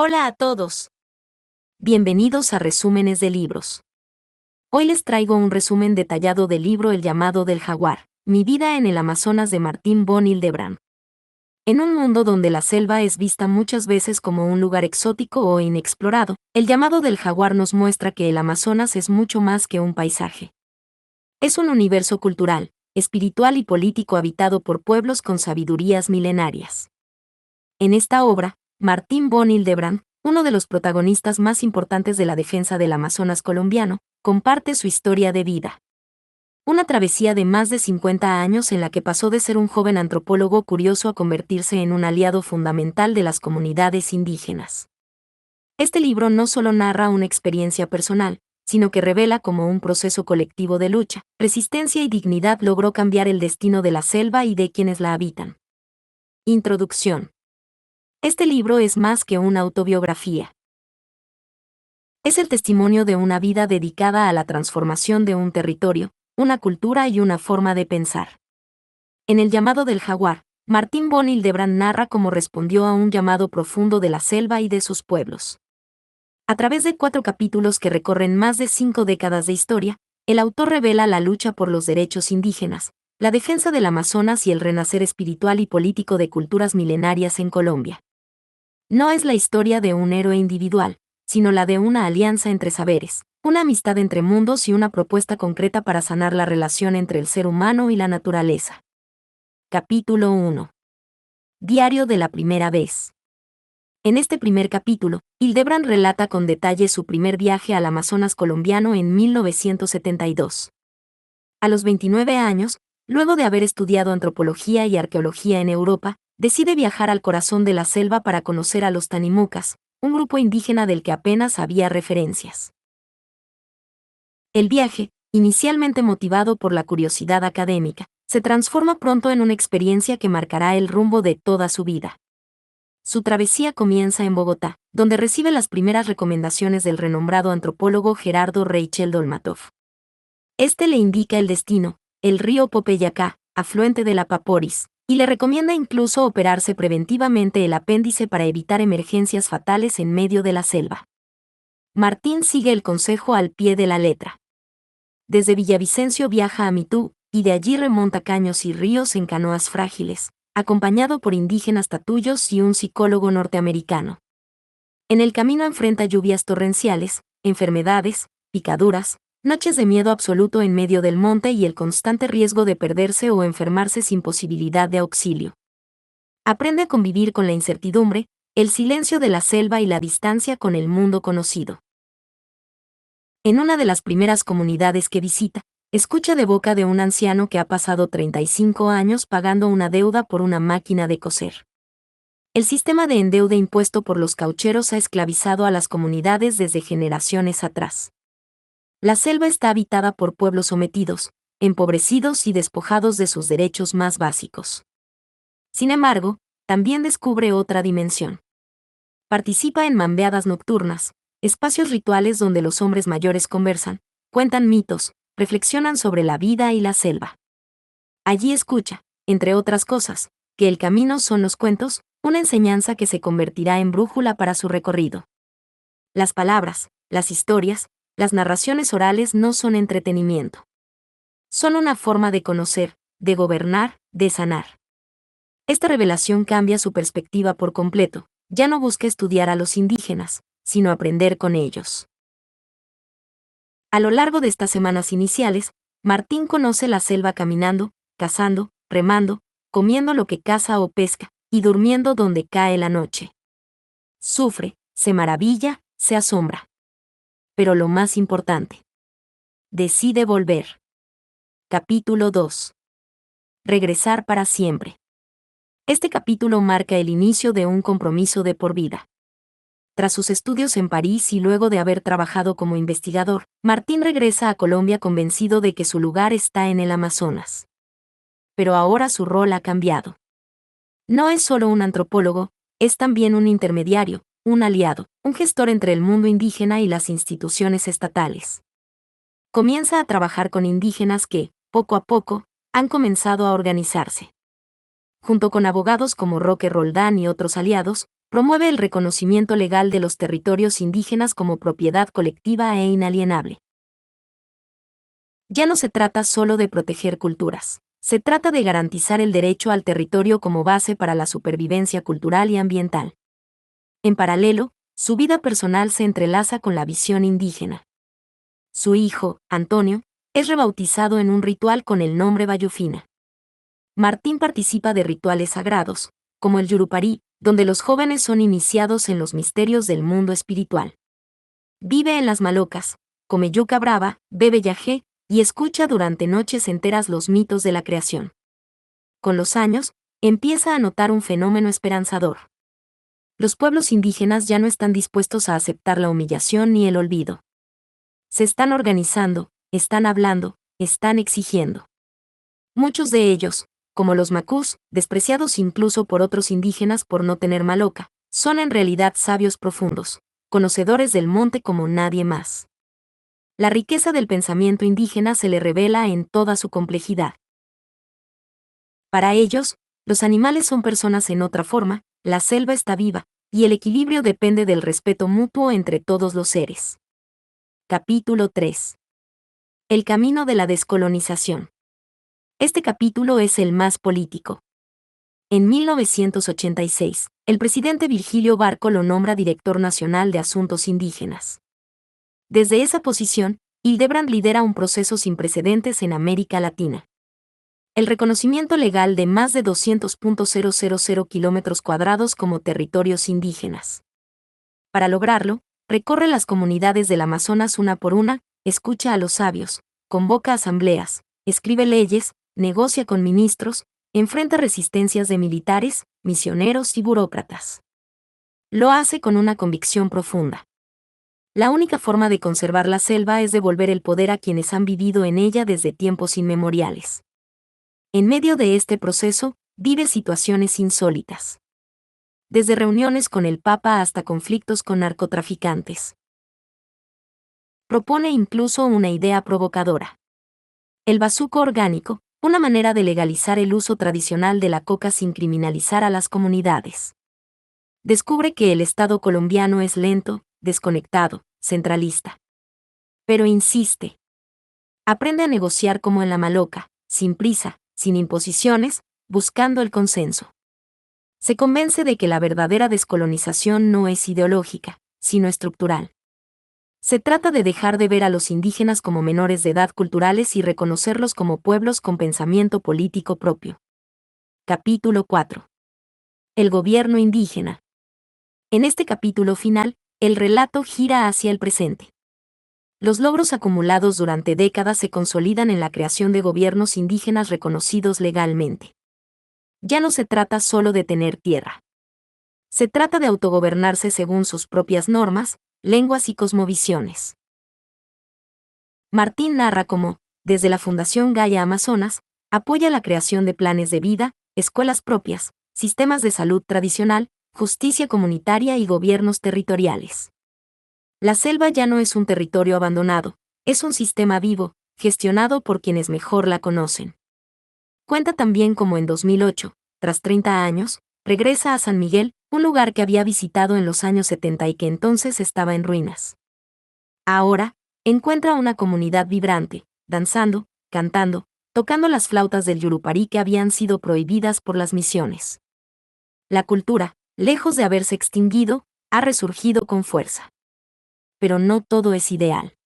Hola a todos. Bienvenidos a Resúmenes de Libros. Hoy les traigo un resumen detallado del libro El llamado del jaguar, Mi vida en el Amazonas de Martín von Hildebrand. En un mundo donde la selva es vista muchas veces como un lugar exótico o inexplorado, El llamado del jaguar nos muestra que el Amazonas es mucho más que un paisaje. Es un universo cultural, espiritual y político habitado por pueblos con sabidurías milenarias. En esta obra, Martín von Hildebrand, uno de los protagonistas más importantes de la defensa del Amazonas colombiano, comparte su historia de vida. Una travesía de más de 50 años en la que pasó de ser un joven antropólogo curioso a convertirse en un aliado fundamental de las comunidades indígenas. Este libro no solo narra una experiencia personal, sino que revela cómo un proceso colectivo de lucha, resistencia y dignidad logró cambiar el destino de la selva y de quienes la habitan. Introducción. Este libro es más que una autobiografía. Es el testimonio de una vida dedicada a la transformación de un territorio, una cultura y una forma de pensar. En El llamado del jaguar, Martín von Hildebrand narra cómo respondió a un llamado profundo de la selva y de sus pueblos. A través de 4 capítulos que recorren más de 5 décadas de historia, el autor revela la lucha por los derechos indígenas, la defensa del Amazonas y el renacer espiritual y político de culturas milenarias en Colombia. No es la historia de un héroe individual, sino la de una alianza entre saberes, una amistad entre mundos y una propuesta concreta para sanar la relación entre el ser humano y la naturaleza. Capítulo 1. Diario de la primera vez. En este primer capítulo, Hildebrand relata con detalle su primer viaje al Amazonas colombiano en 1972. A los 29 años, luego de haber estudiado antropología y arqueología en Europa, decide viajar al corazón de la selva para conocer a los Tanimucas, un grupo indígena del que apenas había referencias. El viaje, inicialmente motivado por la curiosidad académica, se transforma pronto en una experiencia que marcará el rumbo de toda su vida. Su travesía comienza en Bogotá, donde recibe las primeras recomendaciones del renombrado antropólogo Gerardo Reichel Dolmatov. Este le indica el destino, el río Popeyacá, afluente de la Paporis, y le recomienda incluso operarse preventivamente el apéndice para evitar emergencias fatales en medio de la selva. Martín sigue el consejo al pie de la letra. Desde Villavicencio viaja a Mitú, y de allí remonta caños y ríos en canoas frágiles, acompañado por indígenas tatuyos y un psicólogo norteamericano. En el camino enfrenta lluvias torrenciales, enfermedades, picaduras, noches de miedo absoluto en medio del monte y el constante riesgo de perderse o enfermarse sin posibilidad de auxilio. Aprende a convivir con la incertidumbre, el silencio de la selva y la distancia con el mundo conocido. En una de las primeras comunidades que visita, escucha de boca de un anciano que ha pasado 35 años pagando una deuda por una máquina de coser. El sistema de endeude impuesto por los caucheros ha esclavizado a las comunidades desde generaciones atrás. La selva está habitada por pueblos sometidos, empobrecidos y despojados de sus derechos más básicos. Sin embargo, también descubre otra dimensión. Participa en mambeadas nocturnas, espacios rituales donde los hombres mayores conversan, cuentan mitos, reflexionan sobre la vida y la selva. Allí escucha, entre otras cosas, que el camino son los cuentos, una enseñanza que se convertirá en brújula para su recorrido. Las palabras, las historias, las narraciones orales no son entretenimiento. Son una forma de conocer, de gobernar, de sanar. Esta revelación cambia su perspectiva por completo, ya no busca estudiar a los indígenas, sino aprender con ellos. A lo largo de estas semanas iniciales, Martín conoce la selva caminando, cazando, remando, comiendo lo que caza o pesca, y durmiendo donde cae la noche. Sufre, se maravilla, se asombra. Pero lo más importante. Decide volver. Capítulo 2. Regresar para siempre. Este capítulo marca el inicio de un compromiso de por vida. Tras sus estudios en París y luego de haber trabajado como investigador, Martín regresa a Colombia convencido de que su lugar está en el Amazonas. Pero ahora su rol ha cambiado. No es solo un antropólogo, es también un intermediario, un aliado, un gestor entre el mundo indígena y las instituciones estatales. Comienza a trabajar con indígenas que, poco a poco, han comenzado a organizarse. Junto con abogados como Roque Roldán y otros aliados, Promueve el reconocimiento legal de los territorios indígenas como propiedad colectiva e inalienable. Ya no se trata solo de proteger culturas. Se trata de garantizar el derecho al territorio como base para la supervivencia cultural y ambiental. En paralelo, su vida personal se entrelaza con la visión indígena. Su hijo, Antonio, es rebautizado en un ritual con el nombre Bayufina. Martín participa de rituales sagrados, como el Yurupari, donde los jóvenes son iniciados en los misterios del mundo espiritual. Vive en las malocas, come yuca brava, bebe yagé, y escucha durante noches enteras los mitos de la creación. Con los años, empieza a notar un fenómeno esperanzador. Los pueblos indígenas ya no están dispuestos a aceptar la humillación ni el olvido. Se están organizando, están hablando, están exigiendo. Muchos de ellos, como los macús, despreciados incluso por otros indígenas por no tener maloca, son en realidad sabios profundos, conocedores del monte como nadie más. La riqueza del pensamiento indígena se le revela en toda su complejidad. Para ellos, los animales son personas en otra forma, la selva está viva, y el equilibrio depende del respeto mutuo entre todos los seres. Capítulo 3. El camino de la descolonización. Este capítulo es el más político. En 1986, el presidente Virgilio Barco lo nombra director nacional de Asuntos Indígenas. Desde esa posición, Hildebrand lidera un proceso sin precedentes en América Latina. El reconocimiento legal de más de 200.000 kilómetros cuadrados como territorios indígenas. Para lograrlo, recorre las comunidades del Amazonas una por una, escucha a los sabios, convoca asambleas, escribe leyes, negocia con ministros, enfrenta resistencias de militares, misioneros y burócratas. Lo hace con una convicción profunda. La única forma de conservar la selva es devolver el poder a quienes han vivido en ella desde tiempos inmemoriales. En medio de este proceso, vive situaciones insólitas. Desde reuniones con el Papa hasta conflictos con narcotraficantes. Propone incluso una idea provocadora. El bazuco orgánico, una manera de legalizar el uso tradicional de la coca sin criminalizar a las comunidades. Descubre que el Estado colombiano es lento, desconectado, centralista. Pero insiste. Aprende a negociar como en la maloca, sin prisa, sin imposiciones, buscando el consenso. Se convence de que la verdadera descolonización no es ideológica, sino estructural. Se trata de dejar de ver a los indígenas como menores de edad culturales y reconocerlos como pueblos con pensamiento político propio. Capítulo 4. El gobierno indígena. En este capítulo final, el relato gira hacia el presente. Los logros acumulados durante décadas se consolidan en la creación de gobiernos indígenas reconocidos legalmente. Ya no se trata solo de tener tierra. Se trata de autogobernarse según sus propias normas, lenguas y cosmovisiones. Martín narra cómo, desde la Fundación Gaia Amazonas, apoya la creación de planes de vida, escuelas propias, sistemas de salud tradicional, justicia comunitaria y gobiernos territoriales. La selva ya no es un territorio abandonado, es un sistema vivo, gestionado por quienes mejor la conocen. Cuenta también cómo en 2008, tras 30 años, regresa a San Miguel, un lugar que había visitado en los años 70 y que entonces estaba en ruinas. Ahora, encuentra una comunidad vibrante, danzando, cantando, tocando las flautas del Yurupari que habían sido prohibidas por las misiones. La cultura, lejos de haberse extinguido, ha resurgido con fuerza. Pero no todo es ideal.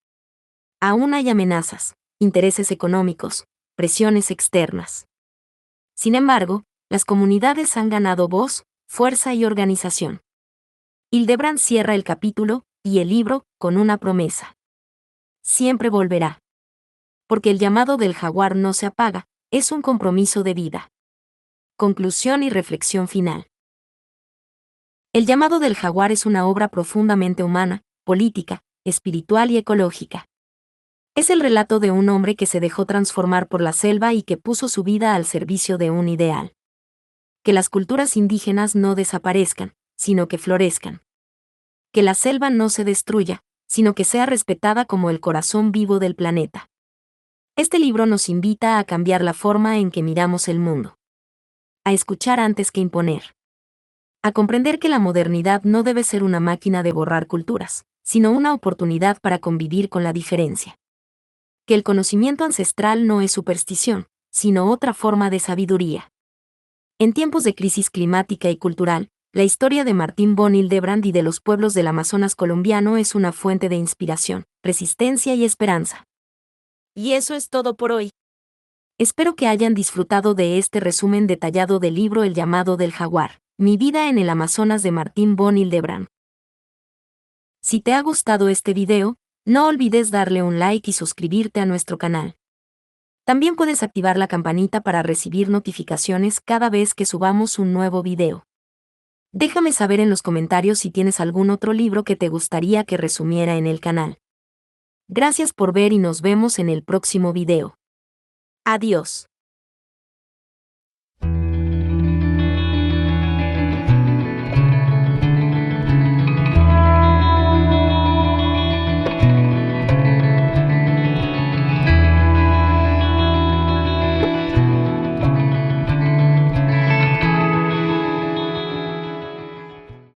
Aún hay amenazas, intereses económicos, presiones externas. Sin embargo, las comunidades han ganado voz, fuerza y organización. Hildebrand cierra el capítulo y el libro con una promesa. Siempre volverá. Porque el llamado del jaguar no se apaga, es un compromiso de vida. Conclusión y reflexión final. El llamado del jaguar es una obra profundamente humana, política, espiritual y ecológica. Es el relato de un hombre que se dejó transformar por la selva y que puso su vida al servicio de un ideal. Que las culturas indígenas no desaparezcan, sino que florezcan. Que la selva no se destruya, sino que sea respetada como el corazón vivo del planeta. Este libro nos invita a cambiar la forma en que miramos el mundo. A escuchar antes que imponer. A comprender que la modernidad no debe ser una máquina de borrar culturas, sino una oportunidad para convivir con la diferencia. Que el conocimiento ancestral no es superstición, sino otra forma de sabiduría. En tiempos de crisis climática y cultural, la historia de Martín Bon Hildebrand y de los pueblos del Amazonas colombiano es una fuente de inspiración, resistencia y esperanza. Y eso es todo por hoy. Espero que hayan disfrutado de este resumen detallado del libro El llamado del jaguar, Mi vida en el Amazonas de Martín Bon Hildebrand. Si te ha gustado este video, no olvides darle un like y suscribirte a nuestro canal. También puedes activar la campanita para recibir notificaciones cada vez que subamos un nuevo video. Déjame saber en los comentarios si tienes algún otro libro que te gustaría que resumiera en el canal. Gracias por ver y nos vemos en el próximo video. Adiós.